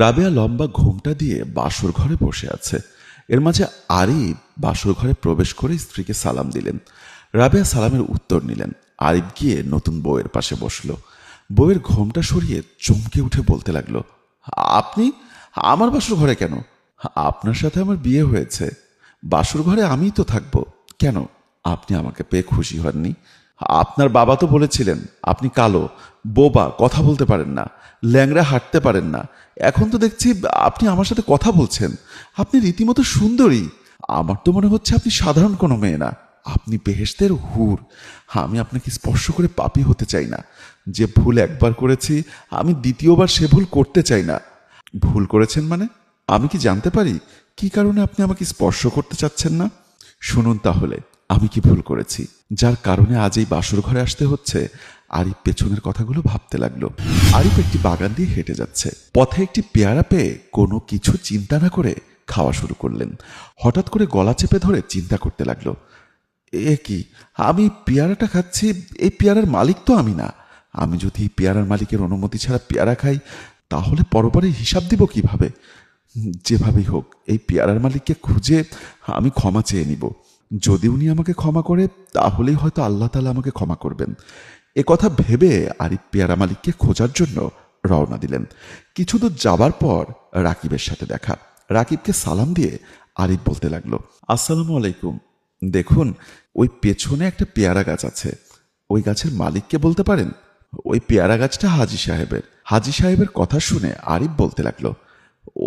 রাবেয়া লম্বা ঘোমটা দিয়ে বাসর ঘরে বসে আছে। এর মাঝে আরিফ বাসর ঘরে প্রবেশ করে স্ত্রীকে সালাম দিলেন। রাবেয়া সালামের উত্তর নিলেন। আরিফ গিয়ে নতুন বউয়ের পাশে বসল। বউয়ের ঘোমটা সরিয়ে চমকে উঠে বলতে লাগলো, আপনি আমার বাসর ঘরে কেন? আপনার সাথে আমার বিয়ে হয়েছে, বাসর ঘরে আমিই তো থাকবো। কেন, আপনি আমাকে পেয়ে খুশি হননি? আপনার বাবা তো বলেছিলেন আপনি কালো, বোবা, কথা বলতে পারেন না, ল্যাংড়া, হাঁটতে পারেন না। এখন তো দেখছি আপনি আমার সাথে কথা বলছেন, আপনি রীতিমতো সুন্দরী। আমার তো মনে হচ্ছে আপনি সাধারণ কোনো মেয়ে না, আপনি বেহেশতের হুর। আমি আপনাকে স্পর্শ করে পাপী হতে চাই না। যে ভুল একবার করেছি আমি দ্বিতীয়বার সে ভুল করতে চাই না। ভুল করেছেন মানে? আমি কি জানতে পারি কি কারণে আপনি আমাকে স্পর্শ করতে চাচ্ছেন না? শুনুন তাহলে আমি কি ভুল করেছি যার কারণে আজ এই বাসর ঘরে আসতে হচ্ছে। আরিফ পেছনের কথাগুলো ভাবতে লাগলো। আরিফ একটি বাগান দিয়ে হেঁটে যাচ্ছে। পথে একটি পেয়ারা পেয়ে কোনো কিছু চিন্তা না করে খাওয়া শুরু করলেন। হঠাৎ করে গলা চেপে ধরে চিন্তা করতে লাগলো, এ কি, আমি পেয়ারাটা খাচ্ছি, এই পেয়ারার মালিক তো আমি না। আমি যদি এই পেয়ারার মালিকের অনুমতি ছাড়া পেয়ারা খাই তাহলে পরপরে হিসাব দিব কিভাবে? যেভাবেই হোক এই পেয়ারার মালিককে খুঁজে আমি ক্ষমা চেয়ে নিব। যদি উনি আমাকে ক্ষমা করে তাহলেই হয়তো আল্লাহ তাআলা আমাকে ক্ষমা করবেন। এ কথা ভেবে আরিফ পেয়ারা মালিককে খোঁজার জন্য রওনা দিলেন। কিছু দূর যাবার পর রাকিবের সাথে দেখা। রাকিবকে সালাম দিয়ে আরিফ বলতে লাগলো, আসসালামু আলাইকুম। দেখুন, ওই পেছনে একটা পেয়ারা গাছ আছে, ওই গাছের মালিককে বলতে পারেন? ওই পেয়ারা গাছটা হাজী সাহেবের। হাজী সাহেবের কথা শুনে আরিফ বলতে লাগলো,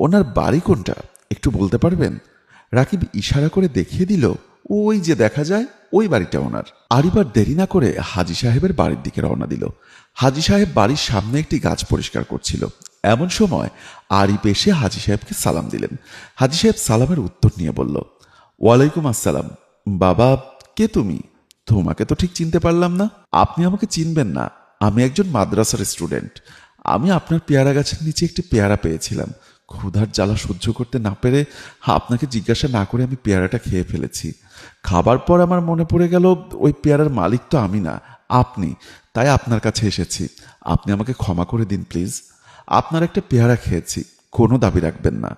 ওনার বাড়ি কোনটা একটু বলতে পারবেন? রাকিব ইশারা করে দেখিয়ে দিল, ওই যে দেখা যায় ওই বাড়িটা ওনার। আরিফ আর দেরি না করে হাজী সাহেবের বাড়ির দিকে রওনা দিল। হাজী সাহেব বাড়ির সামনে একটি গাছ পরিষ্কার করছিল। এমন সময় আরিফ এসে হাজী সাহেবকে সালাম দিলেন। হাজী সাহেব সালামের উত্তর নিয়ে বলল, ওয়ালাইকুম আসসালাম। বাবা, কে তুমি? তোমাকে তো ঠিক চিনতে পারলাম না। আপনি আমাকে চিনবেন না, আমি একজন মাদ্রাসার স্টুডেন্ট। আমি আপনার পেয়ারা গাছের নিচে একটি পেয়ারা পেয়েছিলাম। ক্ষুধার জ্বালা সহ্য করতে না পেরে আপনাকে জিজ্ঞাসা না করে আমি পেয়ারাটা খেয়ে ফেলেছি। খাবার পর আমার মনে পড়ে গেল ওই পেয়ারার মালিক তো আমি না, আপনি। তাই আপনার কাছে এসেছি। আপনি আমাকে ক্ষমা করে দিন প্লিজ। আপনার একটা পেয়ারা খেয়েছি, কোনো দাবি রাখবেন না।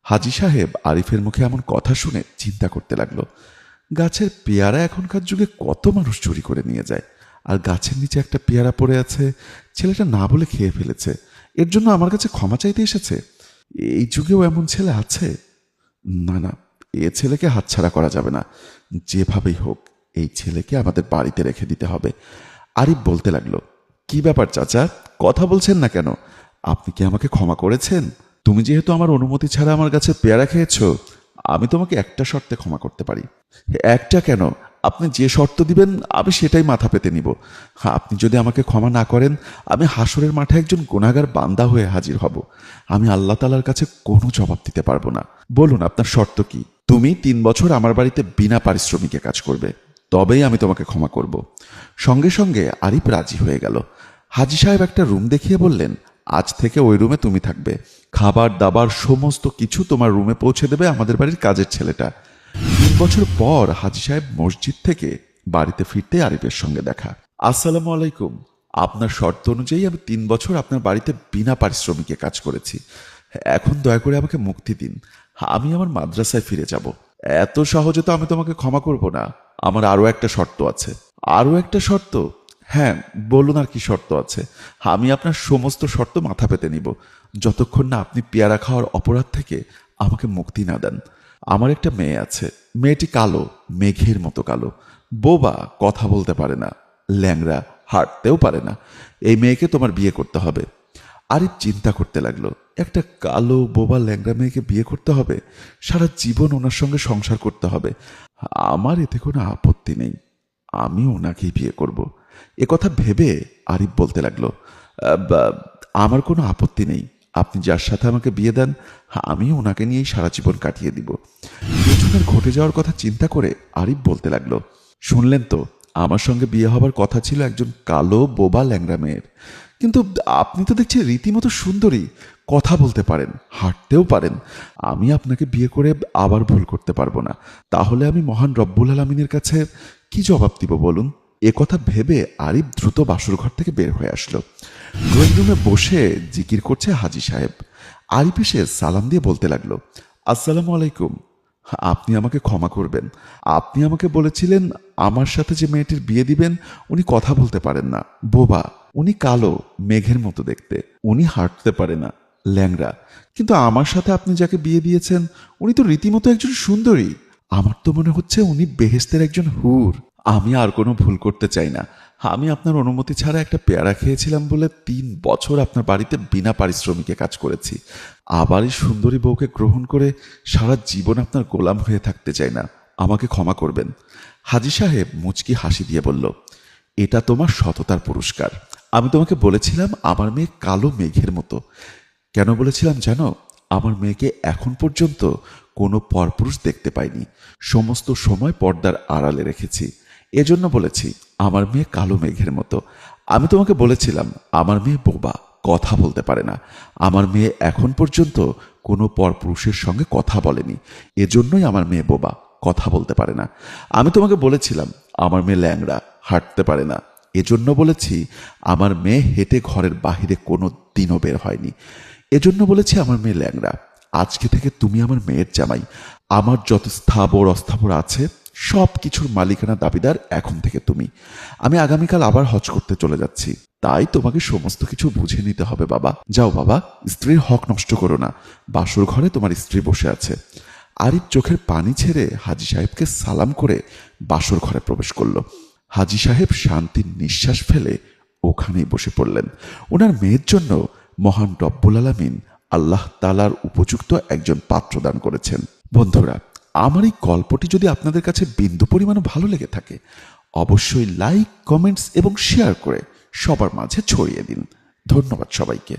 হাজী সাহেব আরিফের মুখে এমন কথা শুনে চিন্তা করতে লাগলো, গাছের পেয়ারা এখনকার যুগে কত মানুষ চুরি করে নিয়ে যায়, আর গাছের নিচে একটা পেয়ারা পড়ে আছে, ছেলেটা না বলে খেয়ে ফেলেছে, এর জন্য আমার কাছে ক্ষমা চাইতে এসেছে। এই যুগেও এমন ছেলে আছে? না না, এ ছেলেকে হাতছাড়া করা যাবে না। যেভাবেই হোক এই ছেলেকে আমাদের বাড়িতে রেখে দিতে হবে। আরিফ বলতে লাগলো, কি ব্যাপার চাচা, কথা বলছেন না কেন? আপনি কি আমাকে ক্ষমা করেছেন? তুমি যেহেতু আমার অনুমতি ছাড়া আমার কাছে পেয়ারা খেয়েছো, আমি তোমাকে একটা শর্তে ক্ষমা করতে পারি। একটা কেন, আপনি যে শর্ত দিবেন আমি সেটাই মাথা পেতে নিব। আপনি যদি আমাকে ক্ষমা না করেন আমি হাসরের মাঠে একজন গুনাহগার বান্দা হয়ে হাজির হব। আমি আল্লাহ তাআলার কাছে কোনো জবাব দিতে পারবো না। বলুন আপনার শর্ত কি? তুমি 3 বছর আমার বাড়িতে বিনা পারিশ্রমিকে কাজ করবে, তবেই আমি তোমাকে ক্ষমা করব। সঙ্গে সঙ্গে আরিফ রাজি হয়ে গেল। হাজী সাহেব একটা রুম দেখিয়ে বললেন, আজ থেকে ওই রুমে তুমি থাকবে। খাবার দাবার সমস্ত কিছু তোমার রুমে পৌঁছে দেবে আমাদের বাড়ির কাজের ছেলেটা। 3 বছর পর হাজী সাহেব মসজিদ থেকে বাড়িতে ফিরতে আরিফের সঙ্গে দেখা। আসসালামু আলাইকুম। আপনার শর্ত অনুযায়ী আমি 3 বছর আপনার বাড়িতে বিনা পারিশ্রমিকে কাজ করেছি। এখন দয়া করে আমাকে মুক্তি দিন, আমি আমার মাদ্রাসায় ফিরে যাব। এত সহজে তো আমি তোমাকে ক্ষমা করব না। আমার আরো একটা শর্ত আছে। আরো একটা শর্ত? হ্যাঁ, বলুন আর কি শর্ত আছে। আমি আপনার সমস্ত শর্ত মাথা পেতে নিব যতক্ষণ না আপনি পেয়ারা খাওয়ার অপরাধ থেকে আমাকে মুক্তি না দেন। আমার একটা মেয়ে আছে, মেয়েটি কালো, মেঘের মতো কালো, বোবা, কথা বলতে পারে না, ল্যাংড়া, হাঁটতেও পারে না। এই মেয়েকে তোমার বিয়ে করতে হবে। আরিফ চিন্তা করতে লাগলো, একটা কালো বোবা ল্যাংড়া মেয়েকে বিয়ে করতে হবে, সারা জীবন ওনার সঙ্গে সংসার করতে হবে। আমার এতে কোনো আপত্তি নেই, আমি ওনাকেই বিয়ে করব। এ কথা ভেবে আরিফ বলতে লাগলো, আমার কোনো আপত্তি নেই, আপনি যার সাথে আমাকে বিয়ে দেন আমি ওনাকে নিয়েই সারা জীবন কাটিয়ে দিব। পেছনের ঘটে যাওয়ার কথা চিন্তা করে আরিফ বলতে লাগলো, শুনলেন তো, আমার সঙ্গে বিয়ে হবার কথা ছিল একজন কালো বোবা ল্যাংড়া মেয়ের, কিন্তু আপনি তো দেখছি রীতিমতো সুন্দরী, কথা বলতে পারেন, হাঁটতেও পারেন। আমি আপনাকে বিয়ে করে আবার ভুল করতে পারবো না। তাহলে আমি মহান রব্বুল আলামিনের কাছে কি জবাব দিব বলুন? এ কথা ভেবে আরিফ দ্রুত বাসর ঘর থেকে বের হয়ে আসলো। ড্রয়িং রুমে বসে জিকির করছে হাজী সাহেব। আরিফ এসে সালাম দিয়ে বলতে লাগলো, আসসালামু আলাইকুম। আপনি আমাকে ক্ষমা করবেন। আপনি আমাকে বলেছিলেন আমার সাথে যে মেয়েটির বিয়ে দিবেন উনি কথা বলতে পারেন না, বোবা, উনি কালো, মেঘের মতো দেখতে, উনি হাঁটতে পারে না, ল্যাংড়া। কিন্তু আমার সাথে আপনি যাকে বিয়ে দিয়েছেন উনি তো রীতিমতো একজন সুন্দরী। আমার তো মনে হচ্ছে উনি বেহেশতের একজন হুর। আমি আর কোনো ভুল করতে চাই না। আমি আপনার অনুমতি ছাড়া একটা পেয়ারা খেয়েছিলাম বলে 3 বছর আপনার বাড়িতে বিনা পারিশ্রমিকে কাজ করেছি। আবার এই সুন্দরী বউকে গ্রহণ করে সারা জীবন আপনার গোলাম হয়ে থাকতে চাই না। আমাকে ক্ষমা করবেন। হাজী সাহেব মুচকি হাসি দিয়ে বলল, এটা তোমার সততার পুরস্কার। আমি তোমাকে বলেছিলাম আমার মেয়ে কালো মেঘের মতো। কেন বলেছিলাম জানো? আমার মেয়েকে এখন পর্যন্ত কোনো পরপুরুষ দেখতে পাইনি। সমস্ত সময় পর্দার আড়ালে রেখেছি। এজন্য বলেছি আমার মেয়ে কালো মেঘের মতো। আমি তোমাকে বলেছিলাম আমার মেয়ে বোবা, কথা বলতে পারে না। আমার মেয়ে এখন পর্যন্ত কোনো পরপুরুষের সঙ্গে কথা বলেনি। এজন্যই আমার মেয়ে বোবা, কথা বলতে পারে না। আমি তোমাকে বলেছিলাম আমার মেয়ে ল্যাংড়া, হাঁটতে পারে না। এজন্য বলেছি আমার মেয়ে হেঁটে ঘরের বাহিরে কোনো দিনও বের হয়নি। এজন্য বলেছি আমার মেয়ে ল্যাংড়া। আজকে থেকে তুমি আমার মেয়ের জামাই। আমার যত স্থাবর অস্থাবর আছে সব কিছুর মালিকানা দাবিদার এখন থেকে তুমি। আমি আগামীকাল আবার হজ করতে চলে যাচ্ছি, তাই তোমাকে সমস্ত কিছু বুঝে নিতে হবে বাবা। যাও বাবা, স্ত্রীর হক নষ্ট করো না। বাসর ঘরে তোমার স্ত্রী বসে আছে। আরিফ চোখের পানি ছেড়ে হাজী সাহেবকে সালাম করে বাসর ঘরে প্রবেশ করল। হাজী সাহেব শান্তির নিঃশ্বাস ফেলে ওখানেই বসে পড়লেন। ওনার মেয়ের জন্য মহান রব্বুল আলামিন আল্লাহ তাআলার উপযুক্ত একজন পাত্র দান করেছেন। বন্ধুরা, আমার এই গল্পটি যদি আপনাদের কাছে বিন্দু পরিমাণও ভালো লেগে থাকে অবশ্যই লাইক, কমেন্টস এবং শেয়ার করে সবার মাঝে ছড়িয়ে দিন। ধন্যবাদ সবাইকে।